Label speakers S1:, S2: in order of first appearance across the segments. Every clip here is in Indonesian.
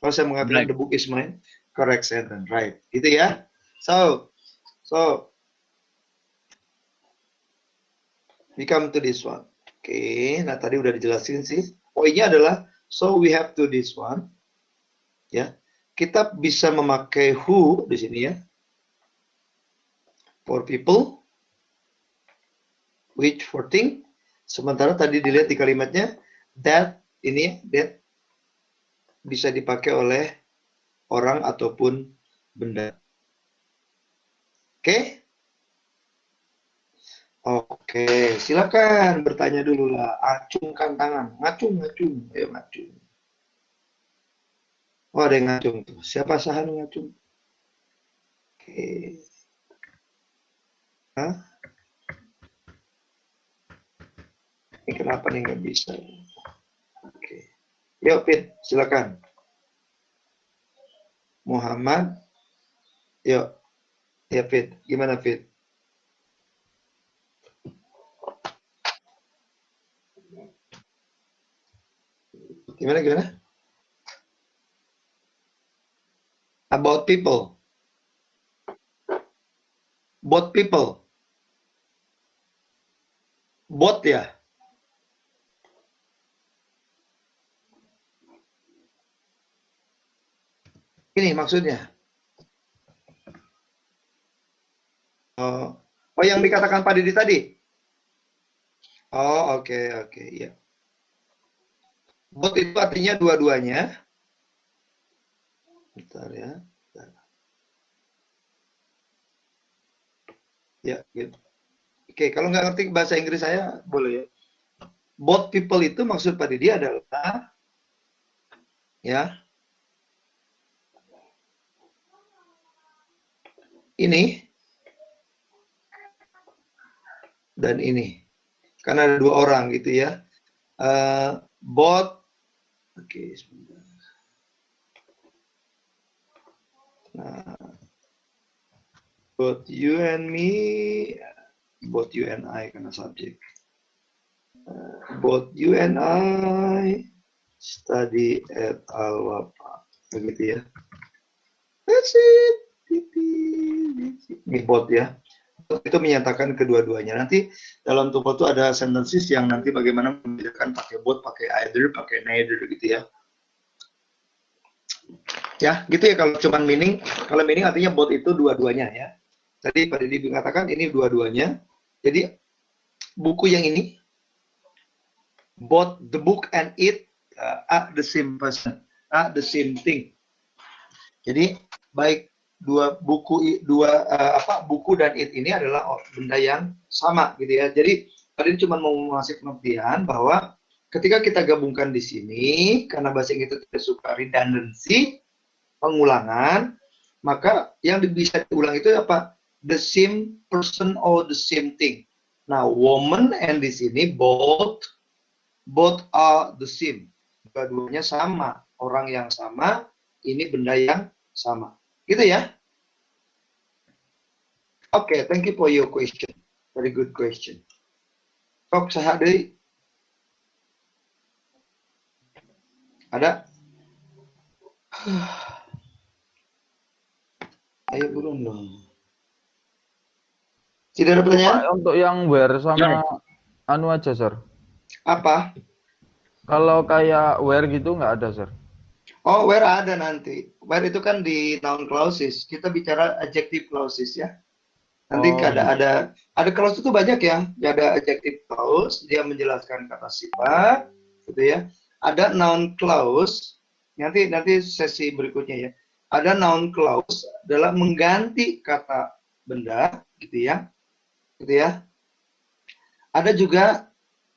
S1: Kalau saya mengatakan
S2: Right.
S1: the book is mine, correct sentence, right? Gitu ya. So we come to this one. Oke, nah tadi udah dijelasin sih. Poinnya adalah so we have to this one. Ya, kita bisa memakai who di sini ya. For people, which, for thing. Sementara tadi dilihat di kalimatnya that, ini that bisa dipakai oleh orang ataupun benda. Oke? Oke, silakan bertanya dulu lah. Acungkan tangan, ngacung. Ayo ngacung. Oh, ada yang ngacung tuh. Siapa Sahan ngacung? Oke. Hah? Ini kenapa nih nggak bisa? Oke. Yuk, Fit, silakan. Muhammad. Yuk. Ya, Fit. Gimana, Fit? Gimana? About people. Both people. Both ya? Ini maksudnya. Oh, yang dikatakan Pak Didi tadi? Oh, oke, ya. Both itu artinya dua-duanya. Bentar ya. Ya, gitu. Oke, kalau nggak ngerti bahasa Inggris saya, boleh ya. Both people itu maksud Pak Didi adalah, ya, ini dan ini. Karena ada dua orang gitu ya. Both, oke, sebentar. Nah, both you and me, both you and I karena subjek. Both you and I study at Al-Wafa. Begitu ya. That's it. Ini both ya. Itu menyatakan kedua-duanya. Nanti dalam tuple itu ada sentences yang nanti bagaimana membedakan pakai both, pakai either, pakai neither gitu ya. Ya, gitu ya kalau cuman meaning. Kalau meaning artinya both itu dua-duanya ya. Tadi Pak Didi mengatakan ini dua-duanya. Jadi buku yang ini, both the book and it are the same person, are the same thing. Jadi baik buku dan it ini adalah benda yang sama gitu ya. Jadi tadi cuma mau ngasih pengertian bahwa ketika kita gabungkan di sini, karena bahasa Inggris itu tidak suka redundancy, pengulangan, maka yang bisa diulang itu apa? The same person or the same thing. Nah, woman and di sini both are the same. Dua-duanya sama, orang yang sama, ini benda yang sama. Gitu ya. Oke, thank you for your question. Very good question. Kok sehari ada? Ayo burung dong. Tidak ada pertanyaan?
S3: Pak, untuk yang where sama anu aja, Sir.
S1: Apa?
S3: Kalau kayak where gitu nggak ada, Sir.
S1: Oh, where ada nanti. Where itu kan di noun clauses. Kita bicara adjective clauses ya. Nanti ada clause itu banyak ya. Ada adjective clause, dia menjelaskan kata sifat, gitu ya. Ada noun clause, nanti sesi berikutnya ya. Ada noun clause adalah mengganti kata benda, gitu ya. Gitu ya. Ada juga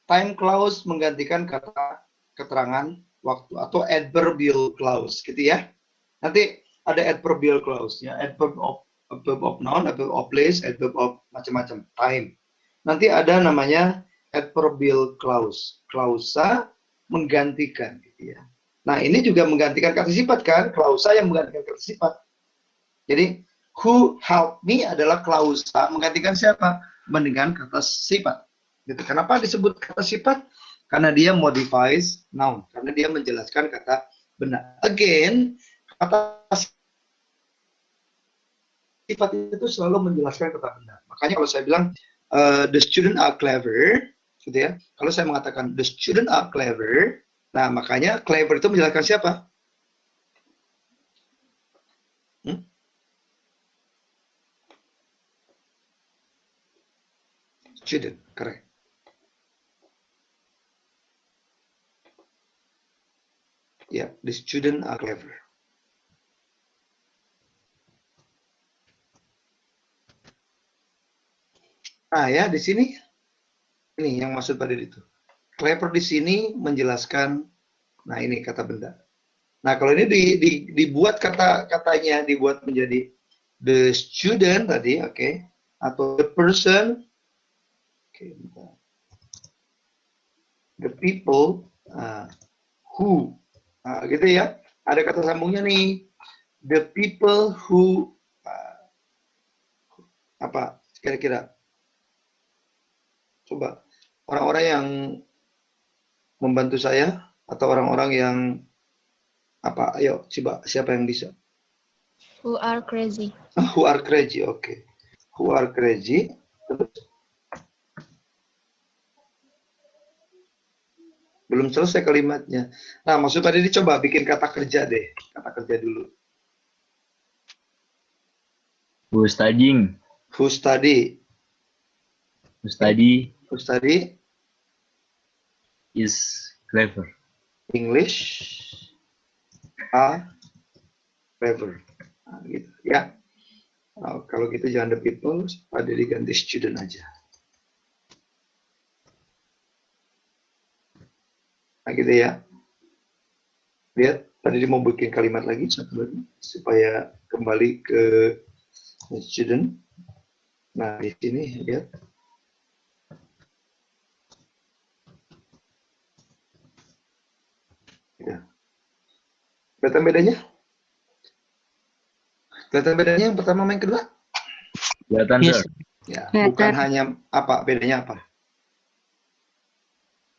S1: time clause menggantikan kata keterangan waktu atau adverbial clause, gitu ya. Nanti ada adverbial clause ya, adverb of noun, adverb of place, adverb of macam-macam, time. Nanti ada namanya adverbial clause, klausa menggantikan gitu ya. Nah, ini juga menggantikan kata sifat kan, klausa yang menggantikan kata sifat. Jadi who help me adalah klausa menggantikan siapa? Menggantikan kata sifat. Gitu. Kenapa disebut kata sifat? Karena dia modifies noun, karena dia menjelaskan kata benar. Again, kata sifat itu selalu menjelaskan kata benda. Makanya kalau saya bilang the student are clever, gitu ya. Kalau saya mengatakan the student are clever, nah makanya clever itu menjelaskan siapa? Student, correct. Yeah, the student are clever. Nah ya, di sini ini yang maksud pada itu. Clever di sini menjelaskan, nah ini kata benda. Nah kalau ini dibuat katanya dibuat menjadi the student tadi, oke, atau the person, the people who, gitu ya. Ada kata sambungnya nih, the people who, apa kira-kira? Coba orang-orang yang membantu saya atau orang-orang yang apa? Ayo coba siapa yang bisa?
S2: Who are crazy.
S1: Who are crazy, oke. Who are crazy. Belum selesai kalimatnya. Nah, maksud tadi dicoba bikin kata kerja deh. Kata kerja dulu.
S4: Who studying?
S1: Who study?
S4: Who study
S1: Who study
S4: is clever.
S1: English are clever. Nah, gitu ya. Nah, kalau gitu jangan the people, pada diganti student aja. Nah, gitu ya. Lihat, tadi dia mau bikin kalimat lagi satu lagi supaya kembali ke student. Nah, di sini lihat. Ya. Kelihatan bedanya? Kelihatan bedanya yang pertama sama yang kedua?
S4: Kelihatan,
S5: Yes.
S4: sir.
S1: Ya,
S5: Kelihatan.
S1: bukan hanya apa, bedanya apa?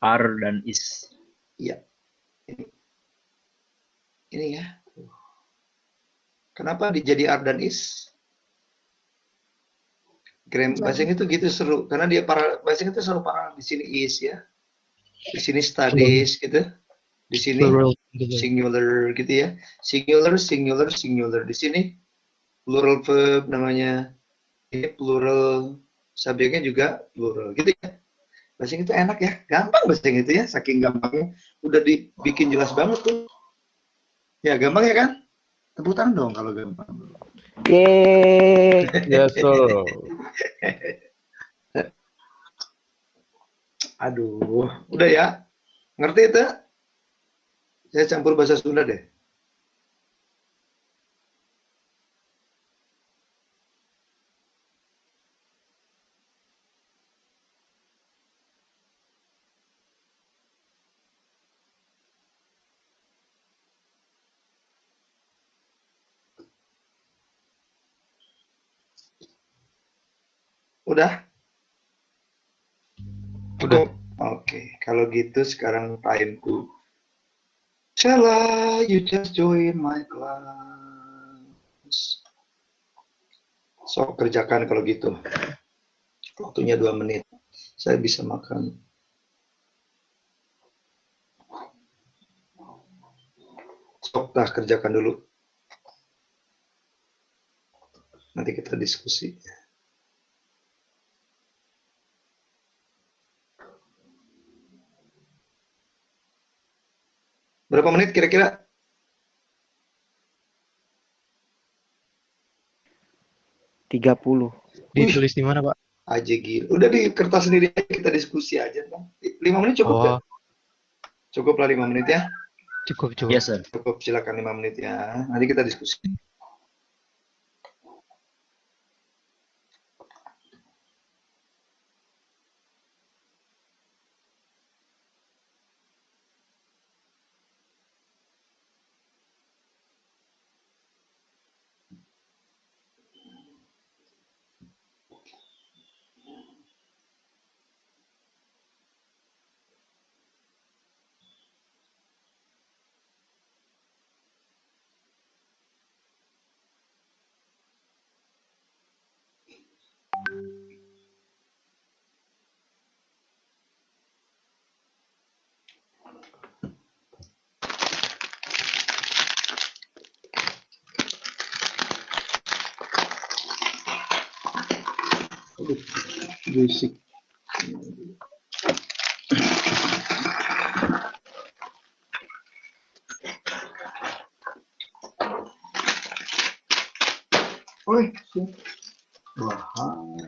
S4: Are dan is.
S1: Iya. Ini ya. Kenapa jadi are dan is? Bahasa itu gitu seru, karena dia bahasa itu seru parah. Di sini is ya, di sini studies gitu, di sini
S5: Plural gitu.
S1: singular gitu ya, singular singular singular. Di sini plural verb namanya, ini plural subjeknya juga plural gitu ya. Bahasa itu enak ya, gampang bahasa itu ya, saking gampangnya udah dibikin jelas banget tuh. Ya gampang ya kan? Tepuk tangan dong kalau gampang.
S3: Yeay. Yes, sir.
S1: Aduh, udah ya. Ngerti itu? Saya campur bahasa Sunda deh. Udah?
S3: Udah.
S1: Oke, kalau gitu sekarang timeku. Shall you just join my class? So, kerjakan kalau gitu. Waktunya 2 menit. Saya bisa makan. Sok dah kerjakan dulu. Nanti kita diskusi. Berapa menit kira-kira?
S5: Ditulis di mana, Pak?
S1: Aja gila. Udah di kertas sendiri aja, kita diskusi aja. 5 menit cukup
S5: Oh,
S1: gak? Cukup lah 5 menit ya.
S5: cukup.
S4: Yes, sir.
S1: Cukup, silakan 5 menit ya. Nanti kita diskusi. Aduh, berisik. Oi, bahaya.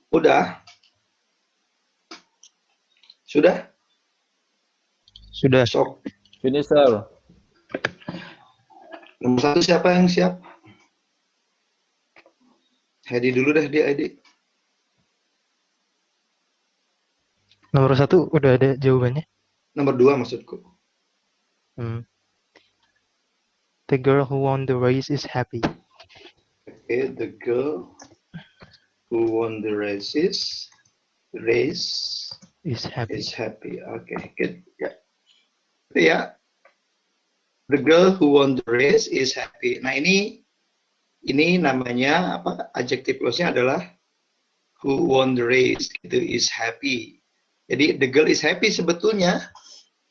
S1: Udah? Sudah?
S5: Sudah.
S1: Sok.
S3: Finish, sir.
S1: Nomor 1 siapa yang siap? Hedi dulu deh, dia Hedi.
S5: Nomor 1 udah ada jawabannya.
S1: Nomor 2 maksudku.
S5: The girl who won the race is happy.
S1: Okay, the girl who won the race is happy. Okay, good. Ya. Ya. The girl who won the race is happy. Nah, ini namanya apa? Adjective clause-nya adalah who won the race, itu is happy. Jadi the girl is happy sebetulnya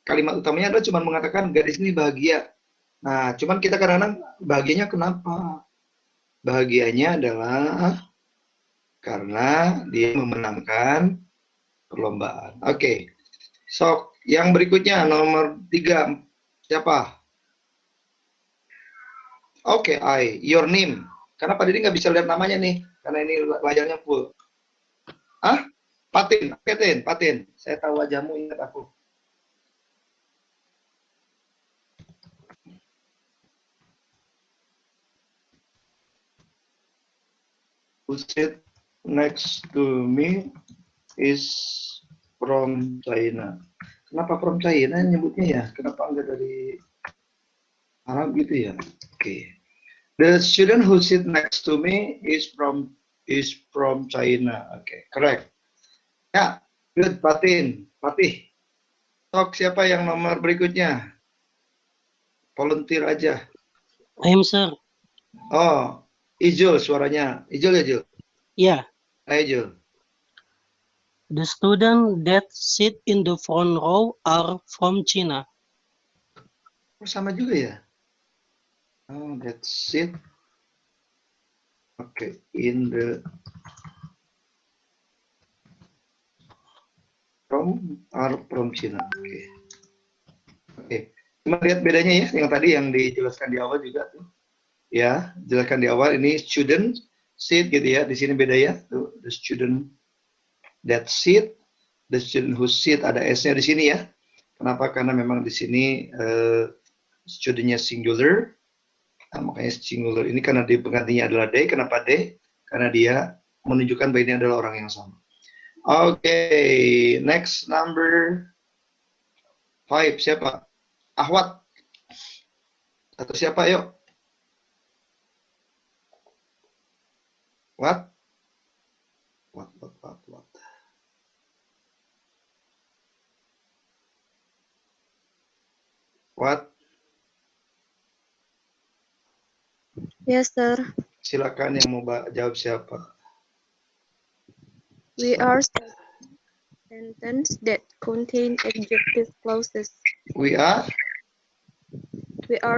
S1: kalimat utamanya adalah cuma mengatakan gadis ini bahagia. Nah, cuman kita kadang-kadang bahagianya kenapa? Bahagianya adalah karena dia memenangkan perlombaan. Oke. So, yang berikutnya nomor 3 siapa? Oke, your name. Karena Pak Didi nggak bisa lihat namanya nih, karena ini layarnya full. Patin, Patin. Saya tahu wajahmu, ingat aku. Who sit next to me is from China. Kenapa from China nyebutnya ya? Kenapa enggak dari Arab gitu ya? Oke. The student who sit next to me is from China. Oke, correct. Ya, good, Patih. Tok, siapa yang nomor berikutnya? Volunteer aja.
S6: I am, sir.
S1: Oh, Ijul suaranya. Ijul ya, Jul?
S6: Yeah.
S1: Ayo, Jul.
S6: The student that sit in the front row are from China.
S1: Oh, sama juga ya? Oh, that's it. Oke, in the from China. Oke. Cuma lihat bedanya ya, yang tadi yang dijelaskan di awal juga tuh. Ya, jelaskan di awal ini student sit gitu ya. Di sini beda ya. Tuh, the student that sit, the student who sit ada s-nya di sini ya. Kenapa? Karena memang di sini studentnya singular. Nah, makanya singular ini karena di penggantinya adalah they. Kenapa they? Karena dia menunjukkan bahwa ini adalah orang yang sama. Oke, next number 5 siapa? Ahwat atau siapa? Yuk. What?
S2: Yes, sir.
S1: Silakan yang mau jawab siapa?
S2: We are studying sentences that contain adjective clauses.
S1: We are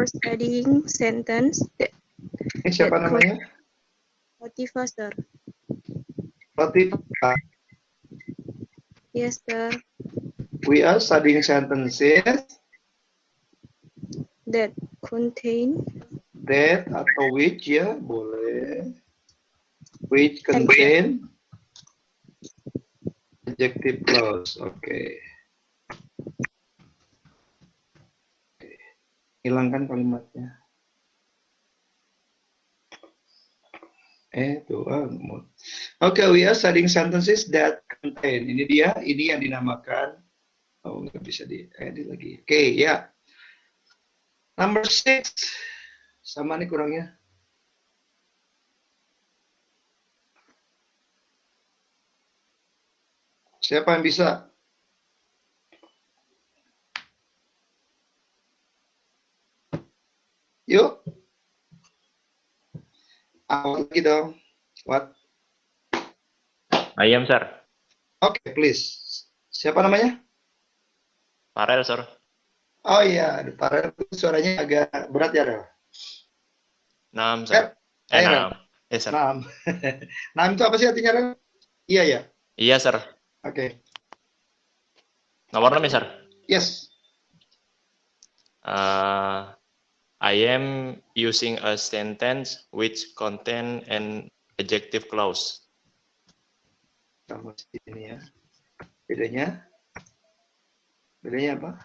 S2: studying sentences that.
S1: Ini siapa namanya?
S2: Latifah, sir.
S1: Latifah.
S2: Yes, sir.
S1: We are studying sentences
S2: That contain
S1: that atau which ya boleh. Which contain adjective clause. Oke. Hilangkan kalimatnya. Oke, we are studying sentences that contain. Ini dia, ini yang dinamakan. Oh, nggak bisa diedit lagi. Oke, ya. Number 6. Sama nih kurangnya. Siapa yang bisa? Yuk. Awal lagi dong. What?
S7: I am, sir.
S1: Oke, please. Siapa namanya?
S7: Farel, sir.
S1: Oh iya, Farel itu suaranya agak berat ya, Rel?
S7: Naam, sir. Naam. Yes, sir.
S1: Naam. Naam itu apa sih artinya, Rel? Iya ya?
S7: Iya, sir.
S1: Oke.
S7: Nomor 6 ya, sir?
S1: Yes.
S7: I am using a sentence which contain an adjective clause.
S1: sama sini ya. Bedanya apa?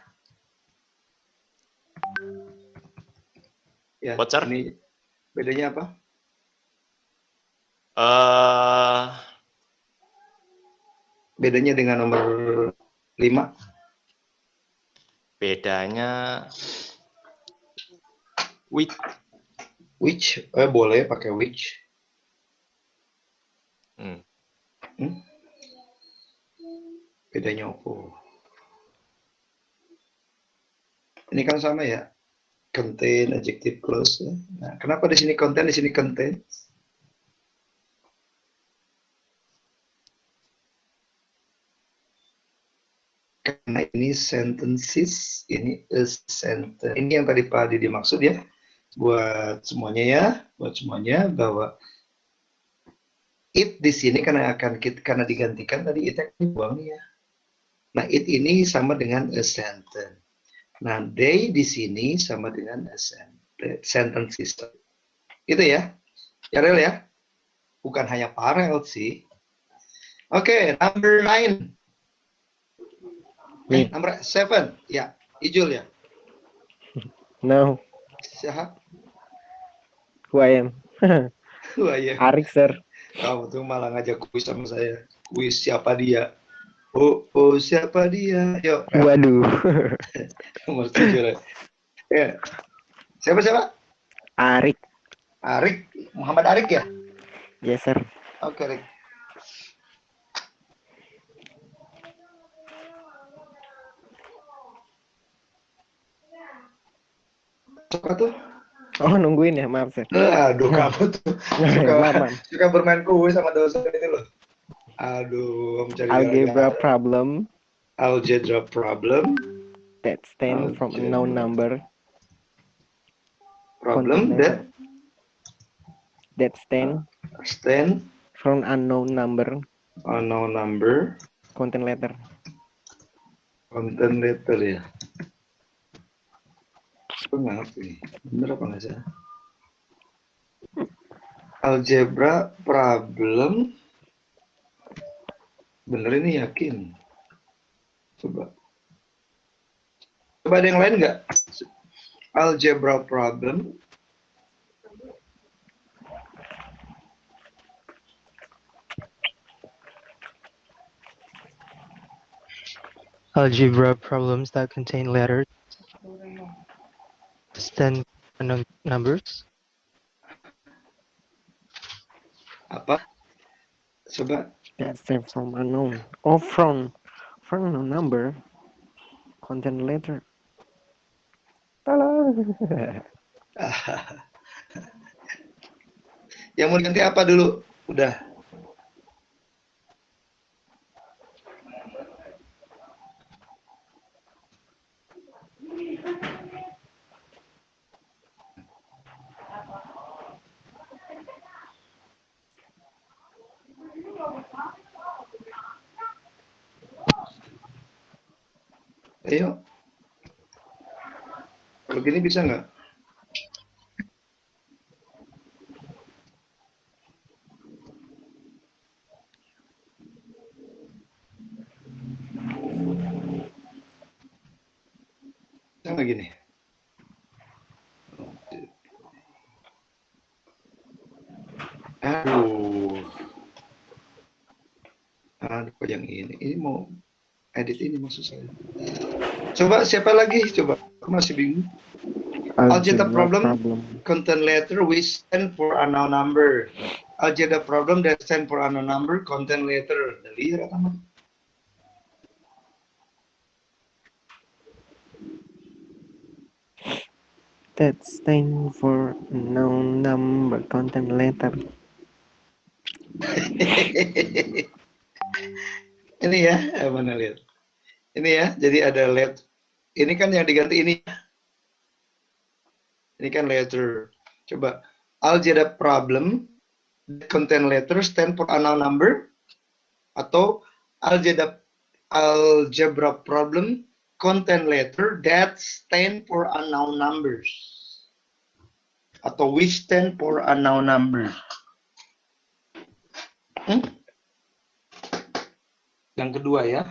S1: Ya,
S7: What, sir?
S1: ini bedanya apa? Bedanya dengan nomor 5?
S7: Bedanya with.
S1: Which? Boleh pakai which. Bedanya apa? Ini kan sama ya. Contain, adjective, clause. Ya. Nah, kenapa di sini contain, di sini contain? Karena ini sentences, ini a sentence. Ini yang tadi Pak Didi maksud ya. Buat semuanya ya, bahwa it di sini karena digantikan tadi it akan dibuang ya. Nah, it ini sama dengan a sentence. Nah, they di sini sama dengan a sentence system. Gitu ya. Yarel ya. Bukan hanya Parel sih. Oke, number 9. Number 7. Ya, Ijul ya.
S8: No,
S1: Siapa?
S8: who I am.
S1: Wah, ya.
S8: Arik, sir.
S1: Kamu tuh malah ngajak kuis sama saya. Kuis siapa dia? Siapa dia? Yuk.
S8: Waduh.
S1: Nomor 7. Ya. Siapa?
S8: Arik.
S1: Arik. Muhammad Arik ya?
S8: Yes, sir.
S1: Oke, Arik. Siapa tuh?
S8: Oh, nungguin ya, maaf, sir.
S1: Aduh, kamu tuh
S8: Maaf.
S1: suka bermain kuis sama dosen itu loh. Aduh, mencari
S8: Algebra
S1: gara-gara.
S8: problem
S1: Algebra problem.
S8: that stand from unknown number.
S1: Problem
S8: that stand from unknown number.
S1: Unknown number.
S8: Contain letter.
S1: Content letter ya. Aku nggak ngerti. Bener apa nggak sih? Algebra problem. Bener ini yakin. Coba ada yang lain nggak? Algebra problem.
S5: Algebra problems that contain letters, stand numbers.
S1: Apa? Coba.
S8: That stand from unknown. Oh, from unknown number. Contain letter. Tolong.
S1: Yang mau diganti apa dulu? Udah. Ayo. Kalau gini bisa nggak? Bisa nggak gini? Aduh, yang ini. Ini mau edit ini maksud saya. Coba siapa lagi? Coba. Aku masih bingung. Algebra problem contain letter which stand for unknown number. Algebra problem that stand for unknown number contain letter. Dari apa?
S8: That stand for unknown number. Contain letter.
S1: Ini ya, mana lihat? Ini ya, jadi ada letter. Ini kan yang diganti ini. Ini kan letter. Coba. Algebra problem that contain letter stand for unknown number. Atau algebra problem contain letter that stand for unknown numbers. Atau which stand for unknown number. Yang kedua ya,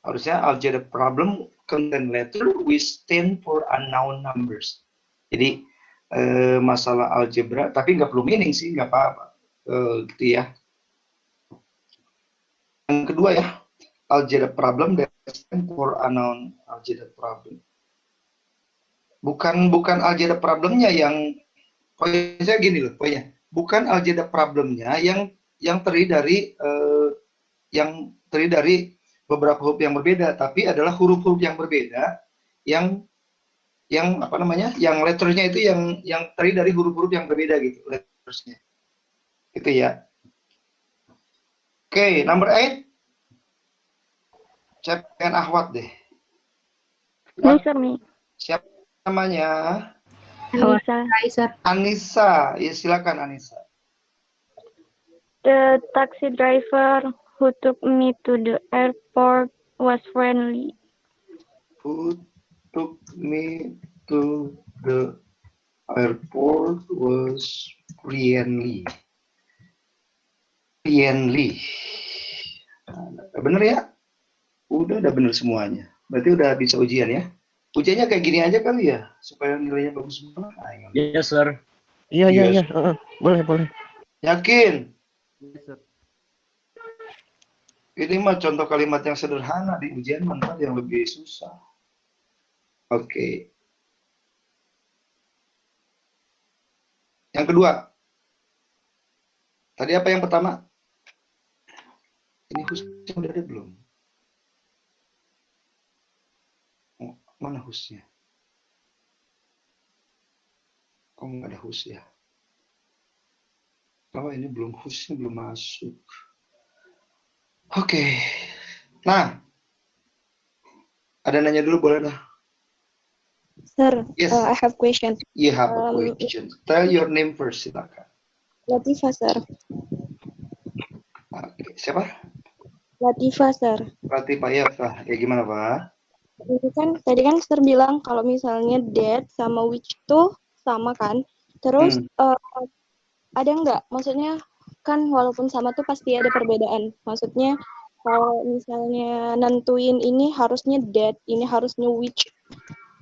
S1: harusnya algebra problem contain letter which stand for unknown numbers. Jadi masalah algebra, tapi nggak perlu meaning sih, nggak apa-apa, gitu ya. Yang kedua ya, algebra problem that stand for unknown algebra problem. Bukan algebra problemnya yang, pokoknya gini loh, pokoknya bukan algebra problemnya yang terdiri dari beberapa huruf yang berbeda, tapi adalah huruf-huruf yang berbeda yang apa namanya, yang letternya itu yang terdiri dari huruf-huruf yang berbeda gitu, lettersnya gitu ya. Oke, number 8, Cep and Ahwat deh.
S2: Me, sir, me.
S1: Siapa namanya?
S2: Anissa.
S1: Anissa, ya silakan Anissa.
S2: The taxi driver who took me to the airport was friendly.
S1: Who took me to the airport was friendly. Friendly. Bener ya? Udah bener semuanya. Berarti udah bisa ujian ya? Ujiannya kayak gini aja kali ya, supaya nilainya bagus semua.
S4: Yes, sir.
S8: Iya,
S1: Yes.
S8: boleh.
S1: Yakin?
S3: Yes, sir.
S1: Ini mah contoh kalimat yang sederhana, di ujian mantan yang lebih susah. Oke. Yang kedua. Tadi apa yang pertama? Ini husnya udah ada belum? Oh, mana husnya? Kok nggak ada hus ya? Oh, ini belum, husnya belum masuk. Oke. Nah. Ada nanya dulu boleh dah.
S2: Sir,
S1: Yes.
S2: I have question.
S1: You have a question. Tell your name first, silakan.
S2: Latifah, sir.
S1: Oke. Siapa?
S2: Latifah, sir.
S1: Latifah, ya, Pak. Ya gimana, Pak?
S2: Ini kan tadi kan sir bilang kalau misalnya that sama which tuh sama kan. Terus ada nggak? Maksudnya kan walaupun sama tuh pasti ada perbedaan. Maksudnya kalau misalnya nentuin ini harusnya that, ini harusnya which.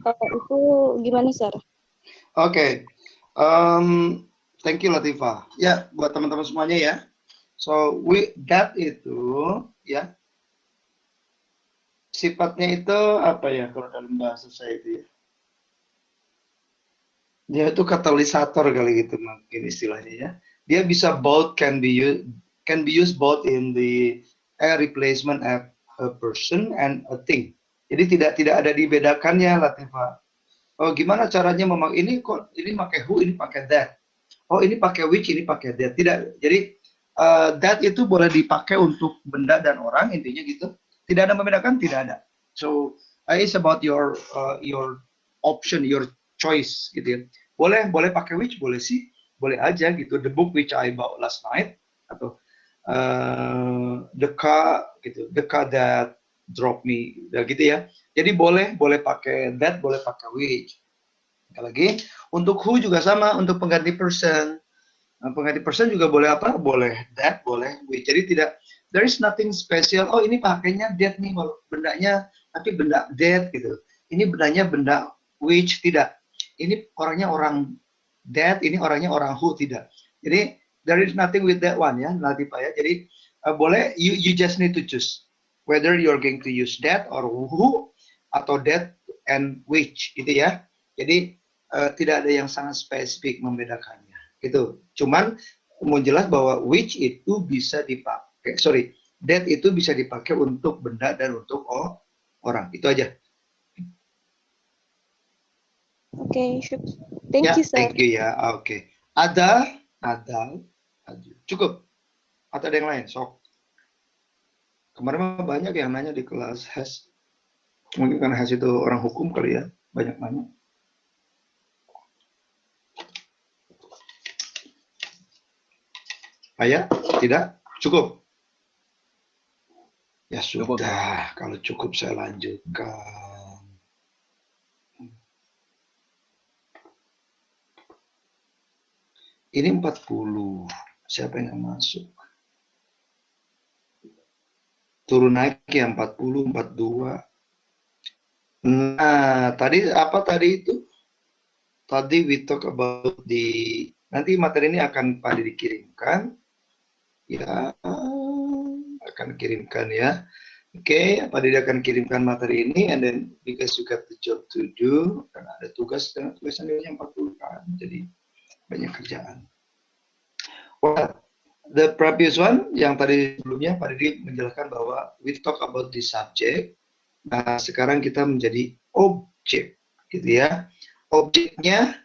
S2: Itu gimana, sir?
S1: Oke. Thank you, Latifah. Ya, buat teman-teman semuanya ya. So, that itu ya, sifatnya itu apa ya kalau dalam bahasa saya itu ya? Dia itu katalisator kali gitu mungkin istilahnya ya. Dia bisa both can be used both in the replacement of a person and a thing. Jadi tidak ada dibedakannya, Latifah. Oh, gimana caranya ini kok ini pakai who, ini pakai that. Oh, ini pakai which, ini pakai that. Tidak. Jadi that itu boleh dipakai untuk benda dan orang, intinya gitu. Tidak ada membedakan, tidak ada. So it's about your option, your choice gitu ya. Boleh pakai which, boleh sih, boleh aja gitu. The book which I bought last night atau the car gitu, the car that dropped me, gitu ya. Jadi boleh pakai that, boleh pakai which. Lagi untuk who juga sama, untuk pengganti person. Pengganti person juga boleh apa? Boleh that, boleh which. Jadi tidak, there is nothing special. Oh, ini pakainya that nih, bendanya tapi benda that gitu. Ini bendanya benda which, tidak. Ini orangnya orang that, ini orangnya orang who, tidak. Jadi there is nothing with that one ya, nanti Pak ya. Jadi boleh, you just need to choose whether you're going to use that or who atau that and which gitu ya. Jadi tidak ada yang sangat spesifik membedakannya gitu. Cuman mau jelas bahwa which itu bisa dipakai, that itu bisa dipakai untuk benda dan untuk orang. Itu aja.
S2: Oke, thank you, sir.
S1: Thank you ya. Oke. Ada cukup atau ada yang lain? Sok. Kemarin banyak yang nanya di kelas HES. Mungkin karena HES itu orang hukum kali ya, banyak nanya. Ayah, tidak? Cukup? Ya sudah, kalau cukup saya lanjutkan. Ini 40. Siapa yang masuk? turun naik ya 40, 42. Nah, tadi apa tadi itu? Tadi we talk about nanti materi ini akan pada dikirimkan. Ya, akan kirimkan ya. Oke, Pak Didi akan kirimkan materi ini, and then because you got the job to do, karena ada tugas, dan tugasnya nilainya 40 kan, jadi banyak kerjaan. Well, the previous one, yang tadi sebelumnya Pak Didi menjelaskan bahwa we talk about the subject, nah sekarang kita menjadi objek, gitu ya. Objeknya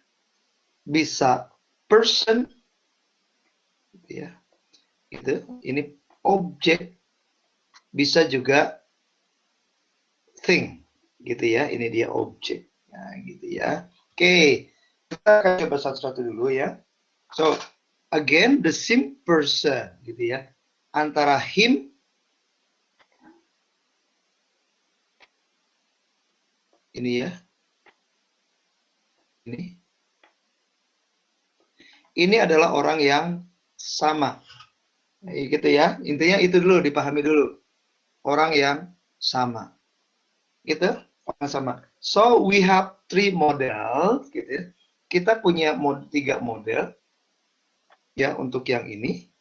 S1: bisa person, gitu ya. Gitu, ini objek, bisa juga thing, gitu ya. Ini dia objek, nah gitu ya. Oke, kita akan coba satu-satu dulu ya. So again, the same person, gitu ya. Antara him, ini ya, ini adalah orang yang sama, gitu ya. Intinya itu dulu, dipahami dulu. Orang yang sama, gitu, orang sama. So we have 3 model, gitu ya. Kita punya 3 model ya untuk yang ini.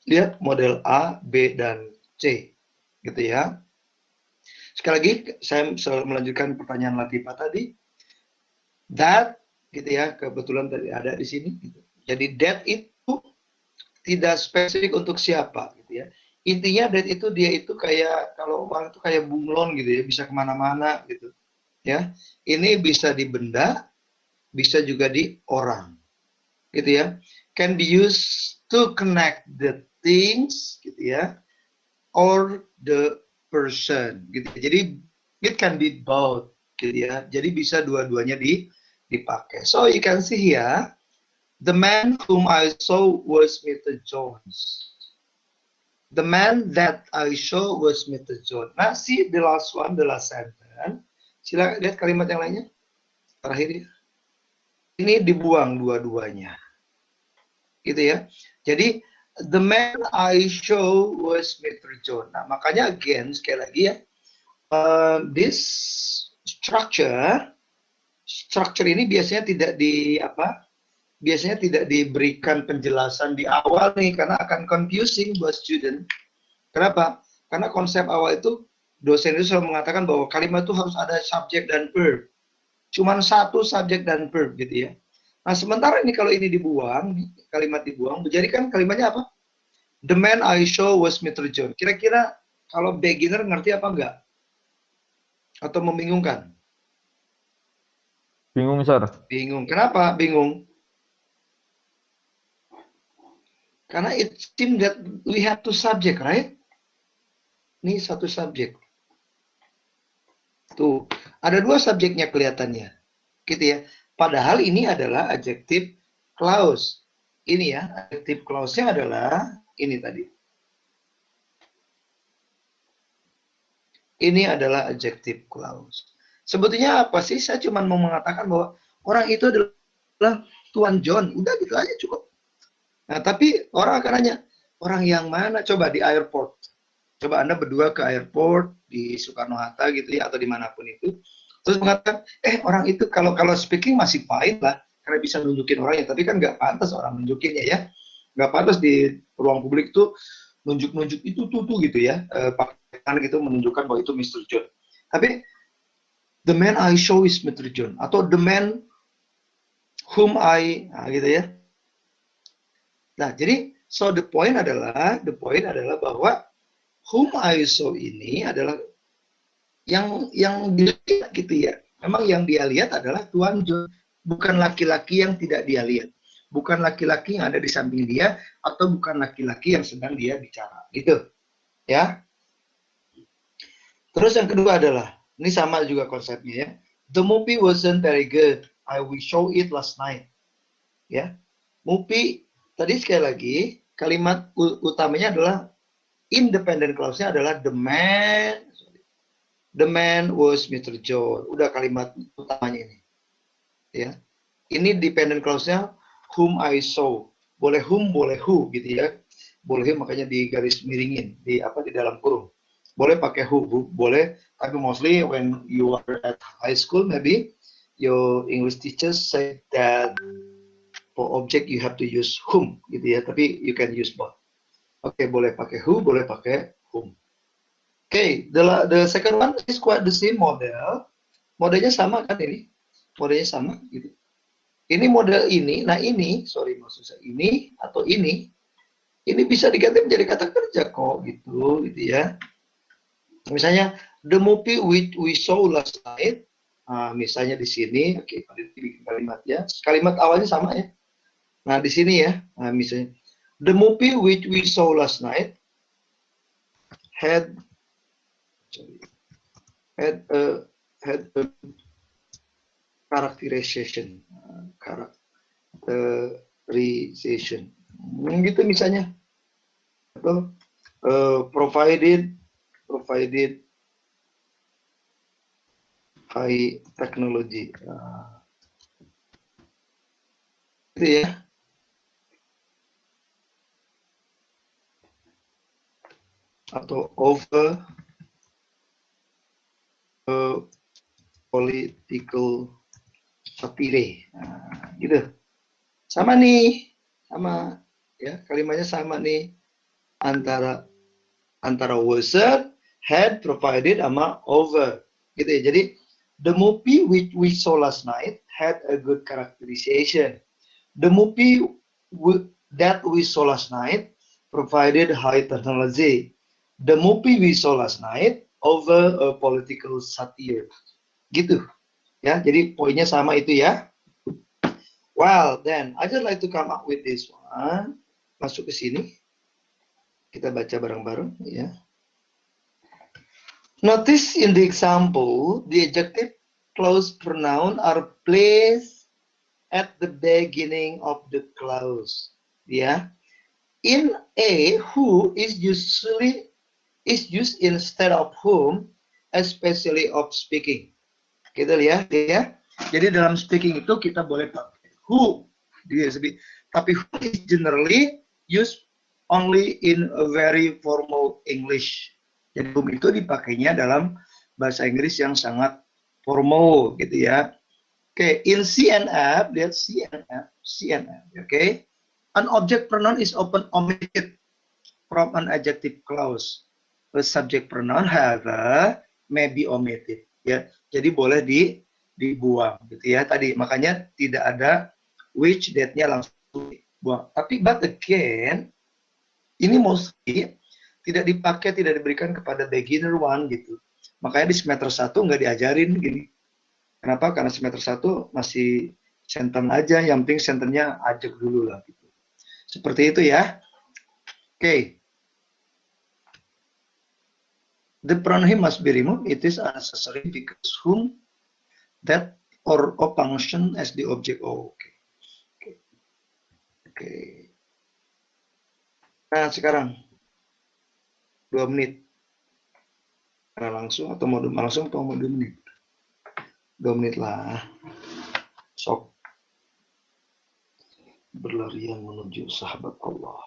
S1: Lihat model A, B, dan C, gitu ya. Sekali lagi, saya selalu melanjutkan pertanyaan Latifah tadi. That, gitu ya, kebetulan tadi ada di sini. Gitu. Jadi that itu tidak spesifik untuk siapa, gitu ya. Intinya that itu dia itu kayak, kalau orang itu kayak bunglon gitu ya, bisa kemana-mana gitu. Ya, ini bisa di benda, bisa juga di orang, gitu ya. Can be used to connect the things, gitu ya, or the person, gitu. Jadi it can be both, gitu ya. Jadi bisa dua-duanya dipakai. So you can see here, the man whom I saw was Mr. Jones. The man that I saw was Mr. Jones. Nah, see the last one, the last sentence. Silakan lihat kalimat yang lainnya. Terakhir ya. Ini dibuang dua-duanya. Gitu ya. Jadi the man I saw was Mr. John. Nah, makanya again sekali lagi ya, this structure ini biasanya tidak biasanya tidak diberikan penjelasan di awal nih, karena akan confusing buat student. Kenapa? Karena konsep awal itu dosen itu selalu mengatakan bahwa kalimat itu harus ada subjek dan verb. Cuman satu subjek dan verb, gitu ya. Nah, sementara ini kalau ini dibuang, kalimat dibuang, menjadikan kalimatnya apa? The man I saw was Mr. John. Kira-kira kalau beginner ngerti apa enggak? Atau membingungkan?
S3: Bingung, Sir.
S1: Bingung. Kenapa bingung? Karena it seems that we have two subject, right? Ini satu subjek. Tuh, ada 2 subjeknya kelihatannya. Gitu ya. Padahal ini adalah adjective clause. Ini ya, adjective clause-nya adalah ini tadi. Ini adalah adjective clause. Sebetulnya apa sih? Saya cuma mau mengatakan bahwa orang itu adalah Tuan John. Udah gitu aja cukup. Nah, tapi orang akan nanya, orang yang mana? Coba di airport. Coba Anda berdua ke airport di Soekarno-Hatta gitu ya, atau dimanapun itu. Terus mengatakan, orang itu kalau speaking masih fine lah, karena bisa nunjukin orangnya. Tapi kan nggak pantas orang nunjukinnya ya. Nggak pantas di ruang publik tuh nunjuk-nunjuk itu tuh gitu ya. Pakai tangan gitu menunjukkan bahwa itu Mr. John. Tapi the man I show is Mr. John. Atau the man whom nah, gitu ya. Nah, jadi so the point adalah bahwa whom I saw ini adalah yang dilihat gitu ya. Memang yang dia lihat adalah Tuan John, bukan laki-laki yang tidak dia lihat. Bukan laki-laki yang ada di samping dia, atau bukan laki-laki yang sedang dia bicara. Gitu. Ya. Terus yang kedua adalah, ini sama juga konsepnya ya. The movie wasn't very good. I will show it last night. Ya. Movie, tadi sekali lagi, kalimat utamanya adalah independent clause-nya adalah the man was Mr. John. Udah kalimat utamanya ini. Ya. Ini dependent clause-nya whom I saw. Boleh whom, boleh who gitu ya. boleh makanya di garis miringin di dalam kurung. Boleh pakai who boleh, tapi mostly when you are at high school maybe your English teachers say that for object you have to use whom gitu ya, tapi you can use both. Oke, boleh pakai who, boleh pakai whom. Oke, the second one is quite the same model. Modelnya sama kan ini? Modelnya sama gitu. Ini model ini, nah ini, sorry maksud saya ini atau ini bisa diganti menjadi kata kerja kok gitu ya. Misalnya the movie which we saw last night, misalnya di sini, oke, bikin kalimatnya, kalimat awalnya sama ya. Nah di sini ya, misalnya the movie which we saw last night had a characterization, gitu misalnya, atau provided high technology, gitu ya. Atau over political satire, gitu. Sama nih, sama ya, kalimatnya sama nih antara wasn't, had, provided sama over, gitu ya. Jadi the movie which we saw last night had a good characterization. The movie that we saw last night provided high technology. The movie we saw last night over a political satire. Gitu. Ya, jadi poinnya sama itu ya. Well, then I just like to come up with this one. Masuk ke sini. Kita baca bareng-bareng ya. Notice in the example, the adjective clause pronoun are placed at the beginning of the clause. Ya. In A, who is used instead of whom, especially of speaking. Kita lihat ya. Jadi dalam speaking itu kita boleh pakai who, tapi who is generally used only in a very formal English. Jadi whom itu dipakainya dalam bahasa Inggris yang sangat formal gitu ya. Oke, in CNF, lihat CNF, oke. An object pronoun is often omitted from an adjective clause. A subject pronoun, however, may be omitted. Ya, jadi boleh dibuang, gitu ya. Tadi makanya tidak ada which, that-nya langsung dibuang. Tapi but again, ini mostly tidak dipakai, tidak diberikan kepada beginner one gitu. Makanya di semester 1 nggak diajarin gini. Kenapa? Karena semester 1 masih sentence aja, yang penting sentence-nya ajak dulu lah gitu. Seperti itu ya. Oke. The pronoun him must be removed. It is unnecessary because whom, that, or function as the object. Oh, oke. Nah sekarang 2 menit. Nah, langsung atau mau langsung atau mau 2 menit? 2 menit lah. Sok. Berlarian menuju sahabat Allah.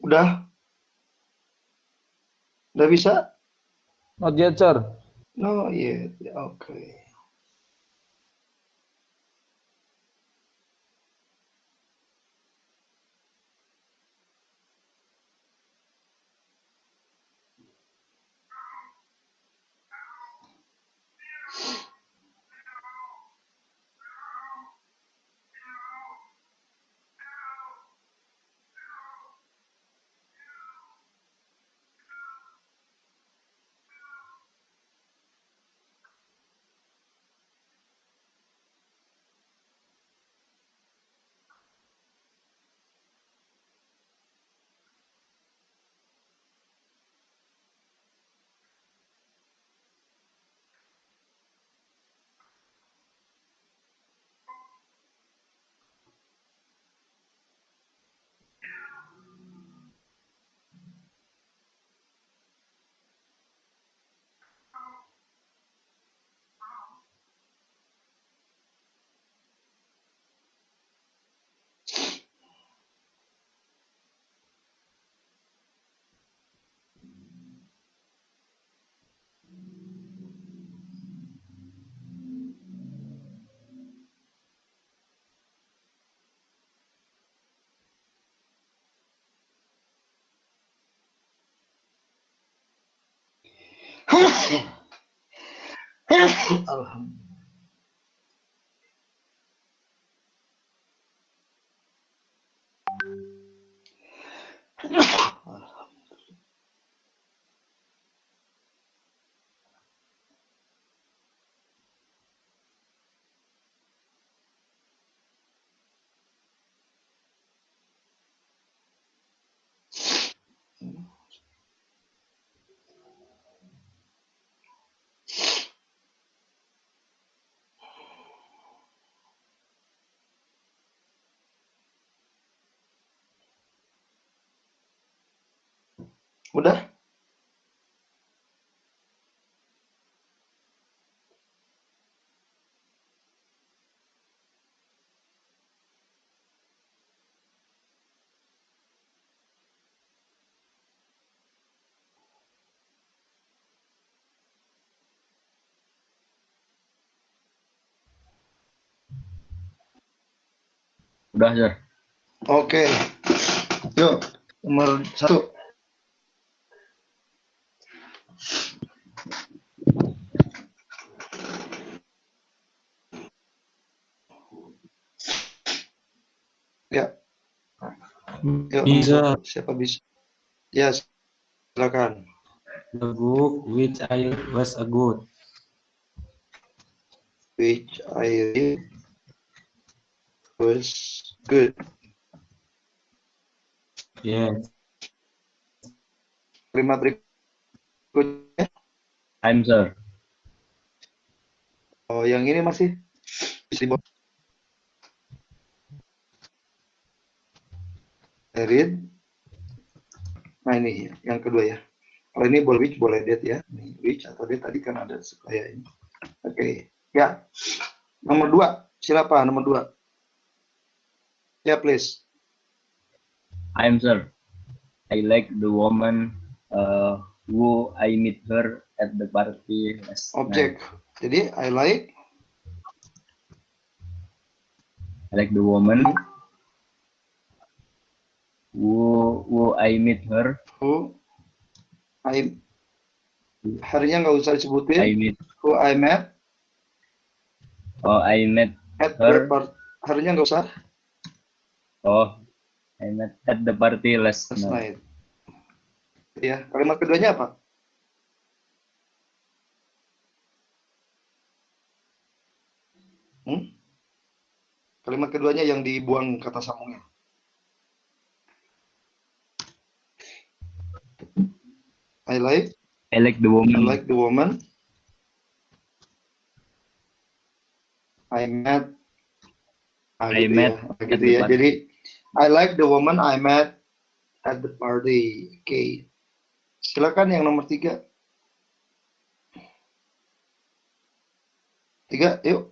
S1: Udah? Udah bisa?
S3: Not yet, sir.
S1: No, yet. Oke. Alhamdulillah. Udah?
S4: Udah, sir.
S1: Oke. Yuk, nomor 1. Ya, yuk nomor
S9: Bisa.
S1: 1. Siapa bisa? Ya, silakan.
S9: The book which I was a good.
S1: Which I read was good.
S9: Yes.
S1: Kalimat berikutnya.
S4: I'm, sir.
S1: Oh, yang ini masih bisa dibawa. I read. Nah ini yang kedua ya. Kalau ini boleh which, boleh that ya. Nih, which atau that tadi kan ada kayak ini. Oke. Ya. Nomor 2. Siapa nomor 2? Ya, please.
S4: I'm, sir. I like the woman who I meet her at the party last night.
S1: Objek. Jadi I like
S4: The woman who I meet her.
S1: who harinya nggak usah disebutin.
S4: I meet.
S1: Who I met.
S4: Oh, I met
S1: At
S4: her.
S1: Harinya nggak usah.
S4: Oh, I met at the party last night.
S1: Ya, kalimat keduanya apa? Kalimat keduanya yang dibuang kata sambungnya. I like
S4: the woman.
S1: I like the woman I met. Gitu ya. Jadi I like the woman I met at the party. Oke. Silakan yang nomor 3. 3, yuk.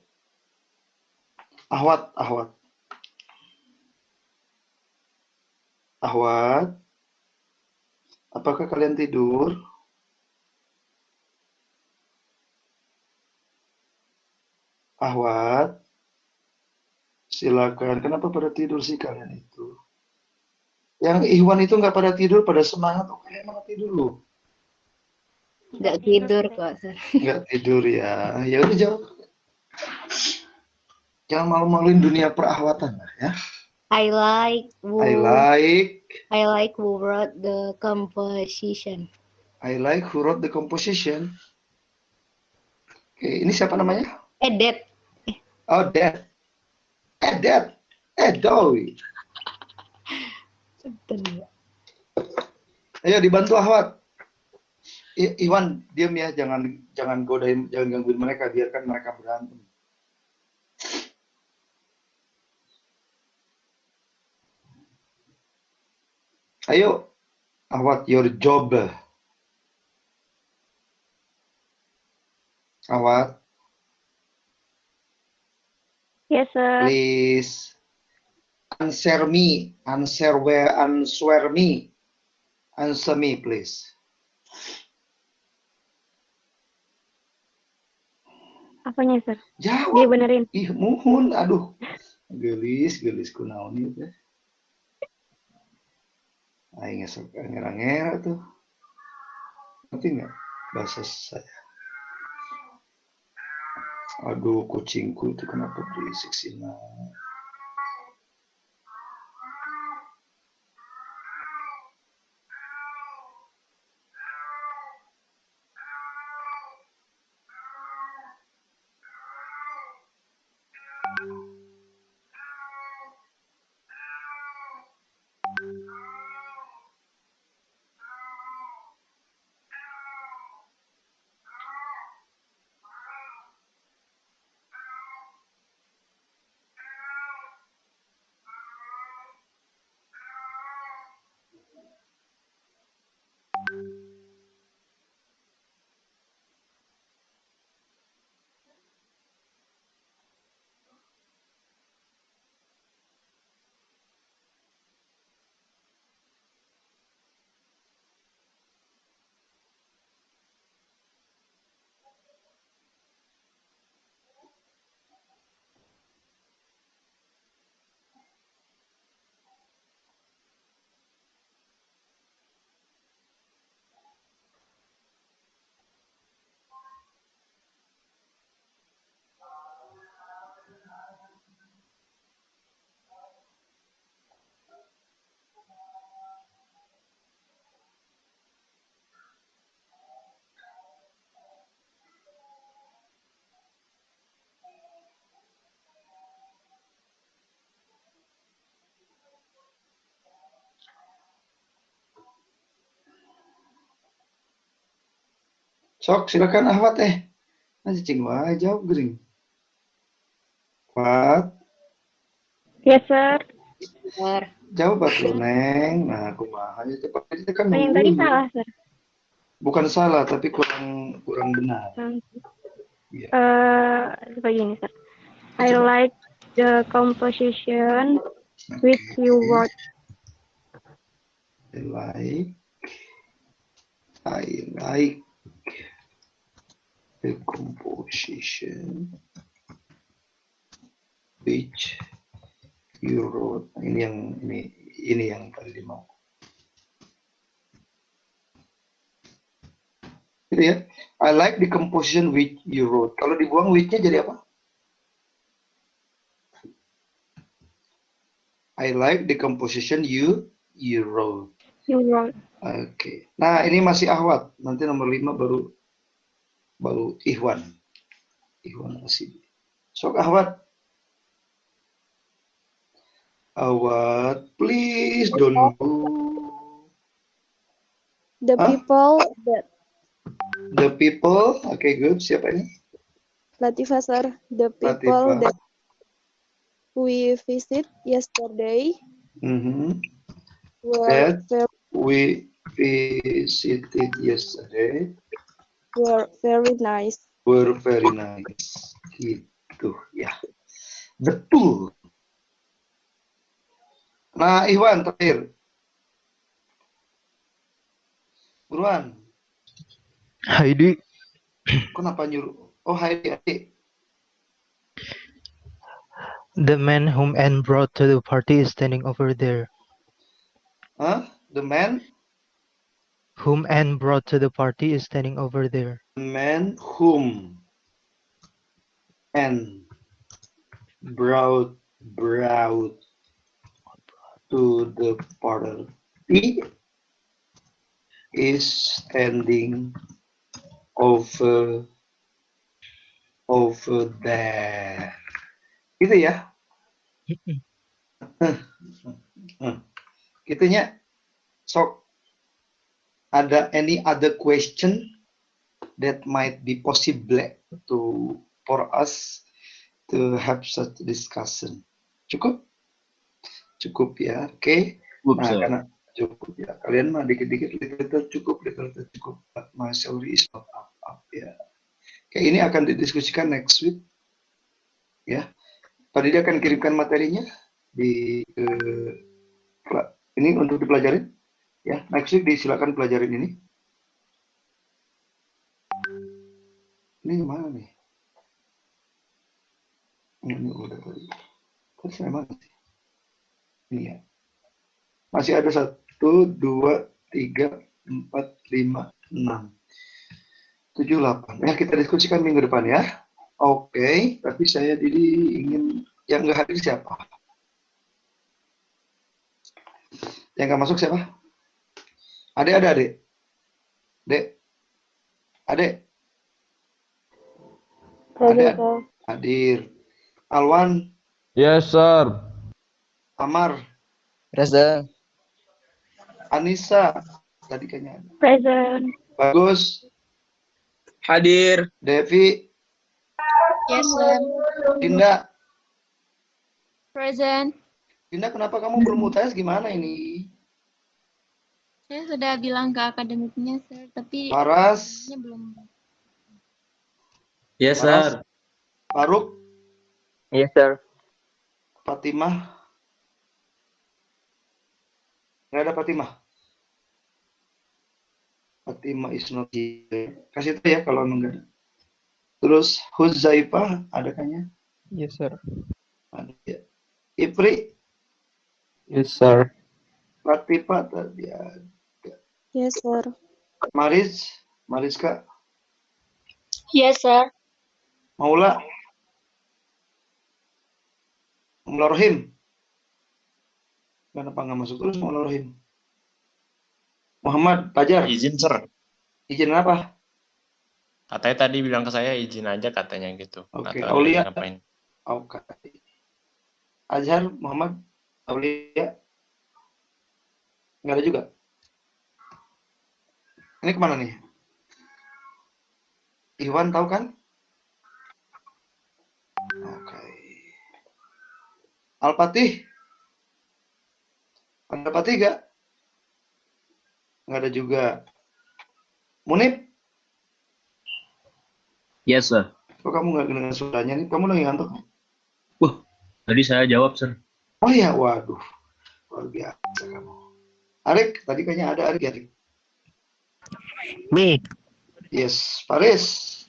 S1: Ahwat. Apakah kalian tidur? Ahwat, silakan. Kenapa pada tidur sih kalian itu? Yang Ikhwan itu nggak pada tidur, pada semangat. Oke, emang tidur loh.
S10: Nggak tidur kok, Sir.
S1: Nggak tidur ya. Ya udah jawab. Jangan malu-maluin dunia perahwatan lah ya.
S10: I like
S1: I like
S10: who wrote the composition.
S1: who wrote the composition. Oke, ini siapa namanya?
S10: That.
S1: Oh, Dad. Dad. Doi. Ayo dibantu Ahwat. Iwan, diam ya, jangan godain, jangan gangguin mereka, biarkan mereka berantem. Ayo, Ahwat, your job. Ahwat,
S2: Yes, sir.
S1: please answer me, answer me, please.
S2: Apanya, sir?
S1: Jawab.
S2: Dia benerin.
S1: Ih, muhun, aduh. Gelis kunaon ieu teh. Aing sok ngera-ngera tuh. Ngerti nggak bahasa saya? Aduh, kucingku itu kenapa berisik sih, nah. Sok, silakan Ahwat Nah, cicing wae jawab gering. Ahwat,
S2: Yes, sir.
S1: jawab atuh Neng. Nah, kumaha nya teh Pak kan
S2: Yang tadi
S1: nunggu.
S2: salah, sir.
S1: Bukan salah, tapi kurang benar. Iya.
S2: Begini, sir. I like the composition which you wrote.
S1: I like the composition which you wrote. Ini yang tadi mau. Gitu ya. I like the composition which you wrote. Kalau dibuang which-nya jadi apa? I like the composition you wrote.
S2: You wrote.
S1: Oke. Nah, ini masih Ahwat. Nanti nomor 5 baru Ikhwan. Ikhwan masih. Sok Ahwat. Ahwat, please don't go.
S2: The people that.
S1: The people, okay, good. Siapa ini?
S2: Latifah, sir. The people
S1: Latifah.
S2: that we visit yesterday were
S1: We visited yesterday
S2: were very nice.
S1: Gitu ya. Betul. Nah, Iwan terakhir. Buruan.
S5: Heidi.
S1: Kenapa nyuruh? Oh, Heidi.
S5: The man whom Anne brought to the party is standing over there.
S1: Huh? The man?
S5: Whom Anne brought to the party is standing over there.
S1: The man whom Anne brought to the party is standing over there. Gitu ya? Gitunya. So, ada any other question that might be possible for us to have such discussion? Cukup? Cukup ya, oke. Okay. Nah, karena cukup ya. Kalian mah dikit-dikit little cukup. My salary is not up ya. Oke, ini akan didiskusikan next week. Ya. Pak Didi akan kirimkan materinya di ini untuk dipelajarin. Ya, next week disilakan pelajarin ini. Ini gimana nih? Ini udah tadi. Terus saya mana sih? Ini ya. Masih ada 1, 2, 3, 4, 5, 6, 7, 8. Ya, kita diskusikan minggu depan ya. Oke, tapi saya Didi ingin yang nggak hadir siapa? Yang nggak masuk siapa? Adek. Hadir. Alwan.
S3: Yes, sir.
S1: Amar.
S11: Present.
S1: Anissa. Tadi kayaknya ada.
S2: Present.
S1: Bagus.
S11: Hadir.
S1: Devi.
S2: Yes, sir.
S1: Dinda.
S2: Present.
S1: Dinda, kenapa kamu belum UTS? Gimana ini?
S2: Saya sudah bilang ke akademiknya, sir, tapi
S1: Paras.
S2: belum.
S9: Yes,
S1: Paras.
S9: sir.
S1: Faruk.
S11: Yes, sir.
S1: Fatimah. Nggak ada Fatimah. Fatimah is not here. Kasih tahu ya kalau enggak ada. Terus Huzaifah ada kayaknya?
S5: Yes, sir.
S1: Ada ya. Ipri.
S5: Yes, sir.
S1: Latifah tadi ada.
S2: Yes, sir.
S1: Mariska.
S2: Yes, sir.
S1: Maula Rohim. Kenapa nggak masuk terus Maula Rohim? Muhammad Fajar.
S7: Izin, sir.
S1: Izin apa?
S7: Katanya tadi bilang ke saya izin aja katanya gitu.
S1: Oke,
S7: Nggak tahu
S1: Aulia.
S7: ngapain.
S1: Oke. Azhar Muhammad Aulia. Nggak ada juga. Ini kemana nih? Iwan tahu kan? Oke. Al-Fatih. Ada Fatih gak? Nggak ada juga. Munib?
S4: Yes, sir.
S1: Kok kamu nggak dengar suaranya nih? Kamu lagi ngantuk?
S4: Tadi saya jawab, sir.
S1: Oh ya, waduh. Luar biasa kamu. Arik, tadi kayaknya ada Arik ya, Arik?
S8: Me.
S1: Yes, Faris.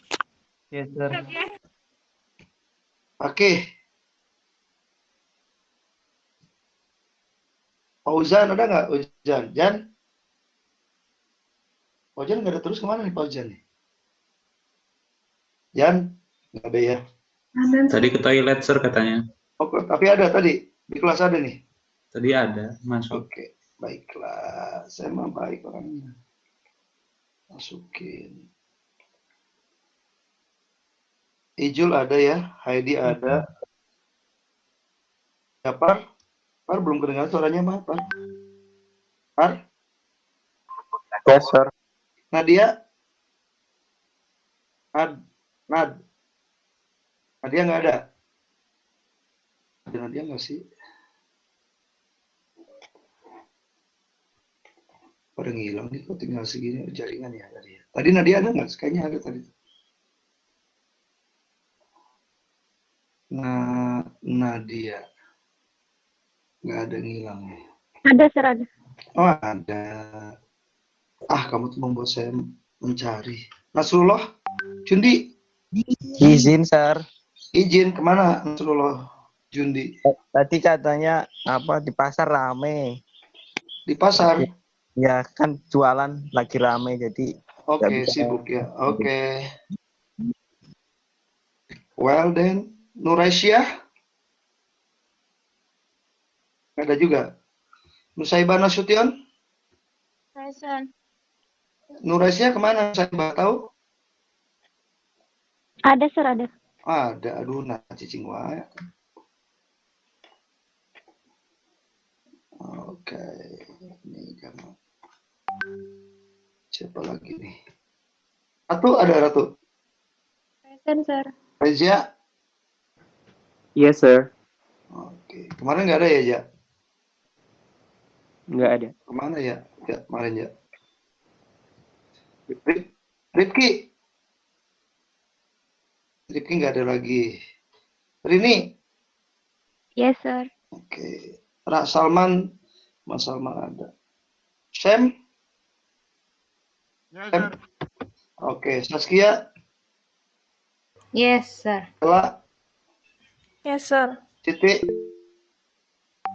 S5: Yes, sir.
S1: Oke. Fauzan ada nggak? Fauzan? Jan? Fauzan nggak ada terus kemana nih Fauzan nih? Jan? Nggak ada ya?
S9: Tadi ke toilet, sir, katanya.
S1: Oh, tapi ada tadi. Di kelas ada nih.
S9: Tadi ada, masuk.
S1: Oke, baiklah. Saya mah baik orangnya. Masukin. Ijul ada ya, Heidi ada. Ya, Par belum kedengaran suaranya mah, Par.
S11: Yes, sir.
S1: Nadia? Nadia nggak ada? Ada Nadia nggak sih? Pada ngilang nih, kok tinggal segini jaringan ya tadi. Tadi Nadia ada nggak? Kayaknya ada tadi. Nah, Nadia. Nggak ada ngilang nih.
S2: Ada, sir, ada.
S1: Oh, ada. kamu tuh membuat saya mencari. Nasrullah, Jundi,
S11: Izin, Sir.
S1: izin kemana Nasrullah, Jundi?
S11: Tadi katanya apa di pasar rame.
S1: Di pasar?
S11: Ya kan jualan lagi rame jadi nggak
S1: Oke,
S11: bisa.
S1: sibuk ya. Oke. Well then, Nuraisyah? Ada juga. Nusaibah Nasution?
S2: Present.
S1: Nuraisyah kemana? Nusaibah tahu?
S2: Ada, Sir, ada.
S1: Ada, aduh, nah cicing wae. Oke, ini kamu. Siapa lagi nih? Ratu, ada Ratu?
S2: Present, Sir.
S1: Reza?
S11: Yes, sir.
S1: Oke, kemarin nggak ada ya, Ja?
S11: Nggak ada.
S1: Kemana ya? Ya, kemarin ya. Rifki? Rifki nggak ada lagi. Rini?
S2: Yes, Sir.
S1: Oke. Salman? Mas Salman ada. Sam? Sam? Oke, Saskia?
S10: Yes, sir.
S1: Ella?
S2: Yes, Sir.
S1: Siti?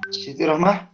S1: Siti Rahmah?